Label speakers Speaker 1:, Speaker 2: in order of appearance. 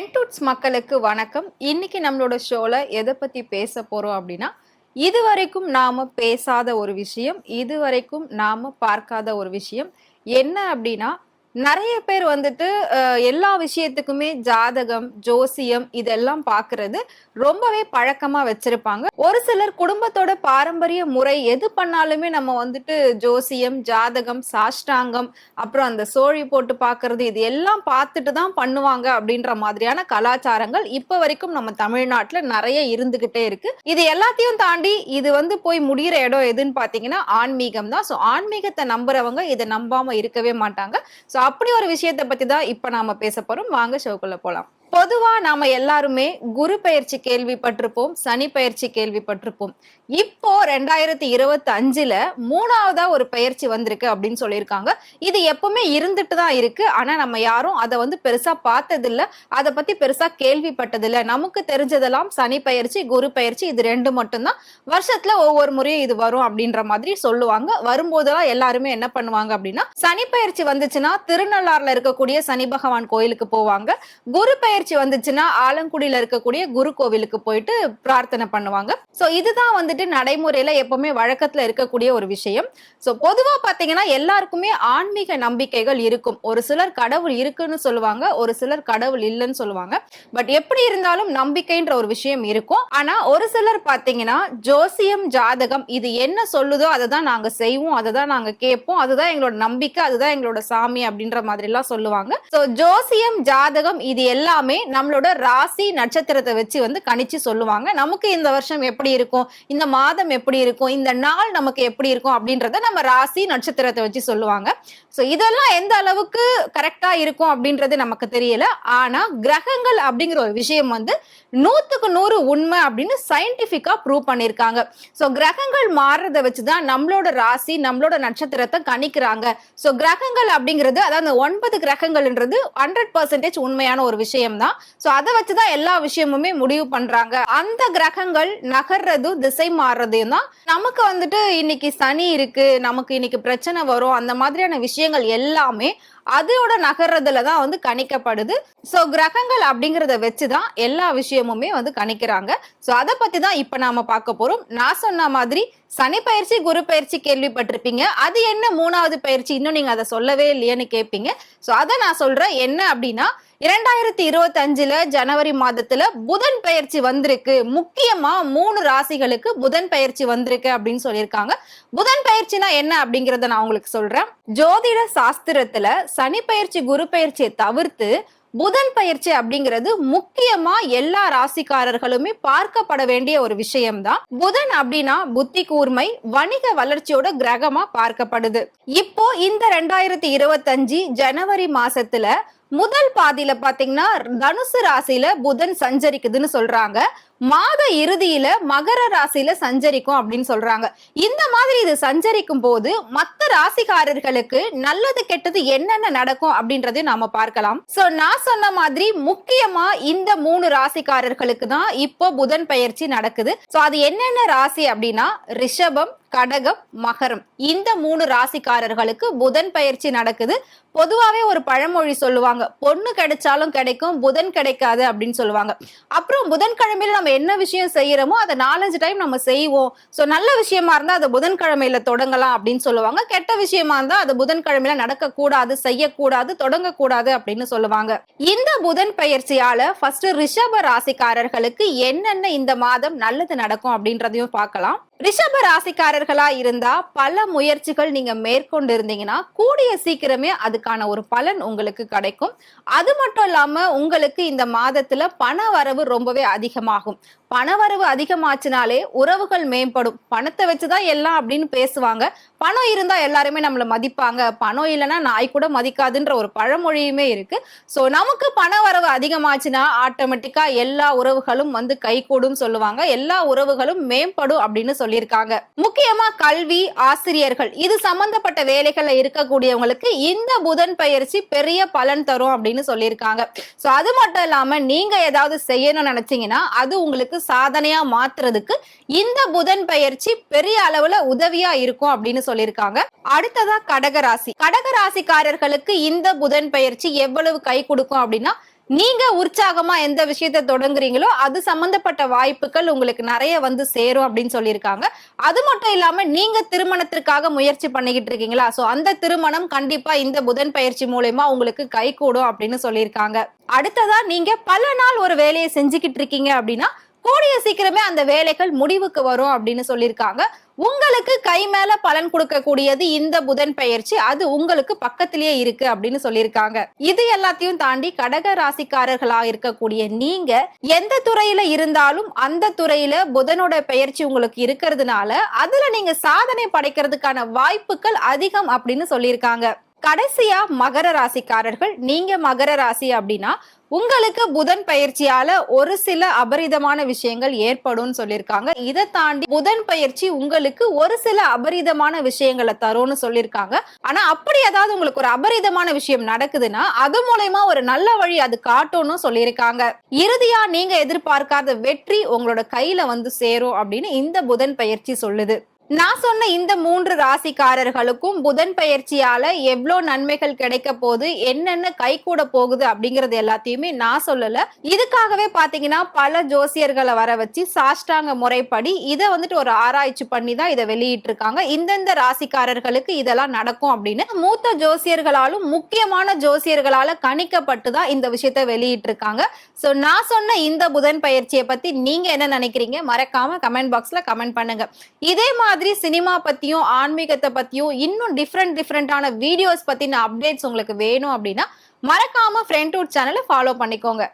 Speaker 1: ட்ரெண்ட்வுட்ஸ் மக்களுக்கு வணக்கம். இன்னைக்கு நம்மளோட ஷோல எதை பத்தி பேச போறோம் அப்படின்னா, இதுவரைக்கும் நாம பேசாத ஒரு விஷயம், இதுவரைக்கும் நாம பார்க்காத ஒரு விஷயம். என்ன அப்படின்னா, நெறைய பேர் வந்துட்டு எல்லா விஷயத்துக்குமே ஜாதகம், ஜோசியம் இதெல்லாம் பார்க்கிறது ரொம்பவே பழக்கமா வச்சிருப்பாங்க. ஒரு சிலர் குடும்பத்தோட பாரம்பரிய முறை எது பண்ணாலுமே நம்ம வந்துட்டு ஜோசியம், ஜாதகம், சாஷ்டாங்கம், அப்புறம் அந்த சோழி போட்டு பார்க்கறது இது எல்லாம் பார்த்துட்டு தான் பண்ணுவாங்க அப்படின்ற மாதிரியான கலாச்சாரங்கள் இப்ப வரைக்கும் நம்ம தமிழ்நாட்டுல நெறைய இருந்துகிட்டே இருக்கு. இது எல்லாத்தையும் தாண்டி இது வந்து போய் முடியிற இடம் எதுன்னு பாத்தீங்கன்னா ஆன்மீகம் தான். ஆன்மீகத்தை நம்புறவங்க இதை நம்பாம இருக்கவே மாட்டாங்க. அப்படி ஒரு விஷயத்தை பத்தி தான் இப்ப நாம பேச போறோம். வாங்க ஷோக்குள்ள போலாம். பொதுவா நாம எல்லாருமே குரு பெயர்ச்சி கேள்விப்பட்டிருப்போம், சனி பெயர்ச்சி கேள்விப்பட்டிருப்போம். இப்போ 2025ல 3ஆவதா ஒரு பெயர்ச்சி வந்திருக்கு அப்படின்னு சொல்லியிருக்காங்க. இது எப்பவுமே இருந்துட்டு தான் இருக்கு. ஆனா நம்ம யாரும் அதை வந்து பெருசா பார்த்ததில்ல, அதை பத்தி பெருசா கேள்விப்பட்டதில்ல. நமக்கு தெரிஞ்சதெல்லாம் சனி பெயர்ச்சி, குரு பெயர்ச்சி இது 2 மட்டும்தான். வருஷத்துல ஒவ்வொரு முறையும் இது வரும் அப்படின்ற மாதிரி சொல்லுவாங்க. வரும்போதெல்லாம் எல்லாருமே என்ன பண்ணுவாங்க அப்படின்னா, சனி பெயர்ச்சி வந்துச்சுன்னா திருநள்ளாறுல இருக்கக்கூடிய சனி பகவான் கோயிலுக்கு போவாங்க. குரு பெயர்ச்சி வந்துச்சுன்னா ஆலங்குடியில இருக்கக்கூடிய குரு கோவிலுக்கு போயிட்டு பிரார்த்தனை பண்ணுவாங்க. இதுதான் வந்துட்டு நடைமுறையில எப்பவுமே வழக்கத்துல இருக்கக்கூடிய ஒரு விஷயம். பொதுவா பாத்தீங்கன்னா எல்லாருக்குமே ஆன்மீக நம்பிக்கைகள் இருக்கும். ஒரு சிலர் கடவுள் இருக்குன்னு சொல்லுவாங்க, ஒரு சிலர் கடவுள் இல்லைன்னு சொல்லுவாங்க. பட் எப்படி இருந்தாலும் நம்பிக்கைன்ற ஒரு விஷயம் இருக்கும். ஆனா ஒரு சிலர் பாத்தீங்கன்னா ஜோசியம், ஜாதகம் இது என்ன சொல்லுதோ அதை தான் நாங்க செய்வோம், அதை தான் நாங்க கேட்போம், அதுதான் எங்களோட நம்பிக்கை, அதுதான் எங்களோட சாமி அப்படின்ற மாதிரி எல்லாம் சொல்லுவாங்க. ஜோசியம், ஜாதகம் இது எல்லாமே நம்மளோட ராசி நட்சத்திரத்தை வச்சு வந்து கணிச்சு சொல்லுவாங்க. நமக்கு இந்த வருஷம் எப்படி இருக்கும், இந்த மாதம் எப்படி இருக்கும், இந்த நாள் நமக்கு எப்படி இருக்கும் அப்படின்றத நம்ம ராசி நட்சத்திரத்தை வச்சு சொல்லுவாங்க. இதெல்லாம் எந்த அளவுக்கு கரெக்டா இருக்கும் அப்படின்றது நமக்கு தெரியல. ஆனா கிரகங்கள் அப்படிங்கிற ஒரு விஷயம் வந்து 100க்கு 100 உண்மை அப்படின்னு சயின்டிபிக்கா ப்ரூவ் பண்ணிருக்காங்க. கிரகங்கள் மாறுறதை வச்சுதான் நம்மளோட ராசி, நம்மளோட நட்சத்திரத்தை கணிக்கிறாங்க. கிரகங்கள் அப்படிங்கிறது அதாவது 9 கிரகங்கள்ன்றது 100% உண்மையான ஒரு விஷயம் தான். அதை வச்சுதான் எல்லா விஷயமுமே முடிவு பண்றாங்க. அந்த கிரகங்கள் நகர்றதும் திசை மாறுறதையும் தான் நமக்கு வந்துட்டு இன்னைக்கு சனி இருக்கு, நமக்கு இன்னைக்கு பிரச்சனை வரும், அந்த மாதிரியான விஷயங்கள் எல்லாமே அதோட நகர்றதுலதான் வந்து கணிக்கப்படுது. கிரகங்கள் அப்படிங்கறத வச்சுதான் எல்லா விஷயமுமே வந்து கணிக்கிறாங்க. அதை பத்தி தான் இப்ப நாம பார்க்க போறோம். நான் சொன்ன மாதிரி சனி பயிற்சி, குரு பயிற்சி கேள்விப்பட்டிருப்பீங்க. அது என்ன 3ஆவது பயிற்சி, இன்னும் நீங்க அதை சொல்லவே இல்லையேன்னு கேட்பீங்க. அதை நான் சொல்றேன். என்ன அப்படின்னா 2025ல ஜனவரி மாதத்துல புதன் பயிற்சி வந்திருக்கு. முக்கியமா 3 ராசிகளுக்கு புதன் பயிற்சி வந்திருக்கு அப்படின்னு சொல்லியிருக்காங்க. புதன் பயிற்சினா என்ன அப்படிங்கறத நான் உங்களுக்கு சொல்றேன். ஜோதிட சாஸ்திரத்துல சனி பயிற்சி, குரு பயிற்சியை தவிர்த்து புதன் பயிற்சி அப்படிங்கிறது முக்கியமா எல்லா ராசிக்காரர்களுமே பார்க்கப்பட வேண்டிய ஒரு விஷயம்தான். புதன் அப்படின்னா புத்தி கூர்மை, வணிக வளர்ச்சியோட கிரகமா பார்க்கப்படுது. இப்போ இந்த 2025 ஜனவரி மாசத்துல முதல் பாதியில பாத்தீங்கன்னா தனுசு ராசியில புதன் சஞ்சரிக்குதுன்னு சொல்றாங்க. மாத இறுதியில மகர ராசியில சஞ்சரிக்கும் அப்படின்னு சொல்றாங்க. இந்த மாதிரி இது சஞ்சரிக்கும் போது மத்த ராசிக்காரர்களுக்கு நல்லது கெட்டது என்னென்ன நடக்கும் அப்படின்றதையும் நாம பார்க்கலாம். நான் சொன்ன மாதிரி முக்கியமா இந்த 3 ராசிக்காரர்களுக்கு தான் இப்போ புதன் பயிற்சி நடக்குது. அது என்னென்ன ராசி அப்படின்னா ரிஷபம், கடகம், மகரம், இந்த 3 ராசிக்காரர்களுக்கு புதன் பயிற்சி நடக்குது. பொதுவாவே ஒரு பழமொழி சொல்லுவாங்க, பொண்ணு கிடைச்சாலும் கிடைக்கும், புதன் கிடைக்காது அப்படின்னு சொல்லுவாங்க. அப்புறம் புதன்கிழமையில நம்ம என்ன விஷயம் செய்யறோமோ அதை 4-5 டைம் நம்ம செய்வோம். நல்ல விஷயமா இருந்தா அதை புதன்கிழமையில தொடங்கலாம் அப்படின்னு சொல்லுவாங்க. கெட்ட விஷயமா இருந்தா அது புதன்கிழமையில நடக்க கூடாது, செய்யக்கூடாது, தொடங்கக்கூடாது அப்படின்னு சொல்லுவாங்க. இந்த புதன் பயிற்சியால ஃபர்ஸ்ட் ரிஷப ராசிக்காரர்களுக்கு என்னென்ன இந்த மாதம் நல்லது நடக்கும் அப்படின்றதையும் பார்க்கலாம். ரிஷப ராசிக்காரர்களா இருந்தா பல முயற்சிகள் நீங்க மேற்கொண்டு இருந்தீங்கன்னா கூடிய சீக்கிரமே அதுக்கான ஒரு பலன் உங்களுக்கு கிடைக்கும். அது மட்டும் இல்லாம உங்களுக்கு இந்த மாதத்துல பண வரவு ரொம்பவே அதிகமாகும். பணவரவு அதிகமாச்சுனாலே உறவுகள் மேம்படும். பணத்தை வச்சுதான் எல்லாம் அப்படின்னு பேசுவாங்க. பணம் இருந்தா எல்லாருமே நம்மள மதிப்பாங்க, பணம் இல்லைன்னா நாய் கூட மதிக்காதுன்ற ஒரு பழமொழியுமே இருக்கு. நமக்கு பண வரவு அதிகமாச்சுன்னா ஆட்டோமேட்டிக்கா எல்லா உறவுகளும் வந்து கைகூடும் சொல்லுவாங்க. எல்லா உறவுகளும் மேம்படும் அப்படின்னு சொல்லியிருக்காங்க. முக்கியமா கல்வி, ஆசிரியர்கள் இது சம்பந்தப்பட்ட வேலைகள்ல இருக்கக்கூடியவங்களுக்கு இந்த புதன் பயிற்சி பெரிய பலன் தரும் அப்படின்னு சொல்லியிருக்காங்க. அது மட்டும் இல்லாம நீங்க ஏதாவது செய்யணும்னு நினைச்சீங்கன்னா அது உங்களுக்கு சாதனையா மாத்துறதுக்கு இந்த புதன் பயிற்சி பெரிய அளவுல உதவியா இருக்கும் அப்படின்னு சொல்லியிருக்காங்க. அடுத்ததா கடகராசி. கடகராசிக்காரர்களுக்கு இந்த புதன் பயிற்சி எவ்வளவு கை கொடுக்கும் அப்படின்னா நீங்க உற்சாகமா எந்த விஷயத்த தொடங்குறீங்களோ அது சம்பந்தப்பட்ட வாய்ப்புகள் உங்களுக்கு நிறைய வந்து சேரும் அப்படின்னு சொல்லியிருக்காங்க. அது மட்டும் இல்லாம நீங்க திருமணத்திற்காக முயற்சி பண்ணிக்கிட்டு இருக்கீங்களா, சோ அந்த திருமணம் கண்டிப்பா இந்த புதன் பயிற்சி மூலமா உங்களுக்கு கைகூடும் அப்படின்னு சொல்லியிருக்காங்க. அடுத்ததா நீங்க பல நாள் ஒரு வேலையை செஞ்சுக்கிட்டு இருக்கீங்க அப்படின்னா கூடிய சீக்கிரமே அந்த வேலைகள் முடிவுக்கு வரும் அப்படின்னு சொல்லியிருக்காங்க. உங்களுக்கு கை மேல பலன் கொடுக்கக்கூடியது இந்த புதன் பயிற்சி, அது உங்களுக்கு பக்கத்திலேயே இருக்கு அப்படின்னு சொல்லியிருக்காங்க. இது எல்லாத்தையும் தாண்டி கடக ராசிக்காரர்களா இருக்கக்கூடிய நீங்க எந்த துறையில இருந்தாலும் அந்த துறையில புதனோட பயிற்சி உங்களுக்கு இருக்கிறதுனால அதுல நீங்க சாதனை படைக்கிறதுக்கான வாய்ப்புகள் அதிகம் அப்படின்னு சொல்லியிருக்காங்க. கடைசியா மகர ராசிக்காரர்கள், நீங்க மகர ராசி அப்படின்னா உங்களுக்கு புதன் பயிற்சியால ஒரு சில அபரிதமான விஷயங்கள் ஏற்படும் சொல்லியிருக்காங்க. இதை தாண்டி புதன் பயிற்சி உங்களுக்கு ஒரு சில அபரிதமான விஷயங்களை தரும்னு சொல்லியிருக்காங்க. ஆனா அப்படி ஏதாவது உங்களுக்கு ஒரு அபரிதமான விஷயம் நடக்குதுன்னா அது மூலயமா ஒரு நல்ல வழி அது காட்டும்னு சொல்லியிருக்காங்க. இறுதியா நீங்க எதிர்பார்க்காத வெற்றி உங்களோட கையில வந்து சேரும் அப்படின்னு இந்த புதன் பயிற்சி சொல்லுது. நான் சொன்ன இந்த 3 ராசிக்காரர்களுக்கும் புதன் பயிற்சியால எவ்வளோ நன்மைகள் கிடைக்க போகுது, என்னென்ன கை கூட போகுது அப்படிங்கறது எல்லாத்தையுமே நான் சொல்லல. இதுக்காகவே பாத்தீங்கன்னா பல ஜோசியர்களை வர வச்சு சாஷ்டாங்க முறைப்படி இதை வந்துட்டு ஒரு ஆராய்ச்சி பண்ணி தான் இதை வெளியிட்டு இருக்காங்க. இந்தந்த ராசிக்காரர்களுக்கு இதெல்லாம் நடக்கும் அப்படின்னு மூத்த ஜோசியர்களாலும் முக்கியமான ஜோசியர்களால கணிக்கப்பட்டு தான் இந்த விஷயத்தை வெளியிட்டு இருக்காங்க. சோ நான் சொன்ன இந்த புதன் பயிற்சியை பத்தி நீங்க என்ன நினைக்கிறீங்க, மறக்காம கமெண்ட் பாக்ஸ்ல கமெண்ட் பண்ணுங்க. இதே மாதிரி சினிமா பத்தியும் ஆன்மீகத்தை பத்தியும் இன்னும் டிஃப்ரெண்டான வீடியோஸ் பத்தின அப்டேட்ஸ் உங்களுக்கு வேணும் அப்படின்னா மறக்காம ஃப்ரெண்ட்வுட் சேனலை ஃபாலோ பண்ணிக்கோங்க.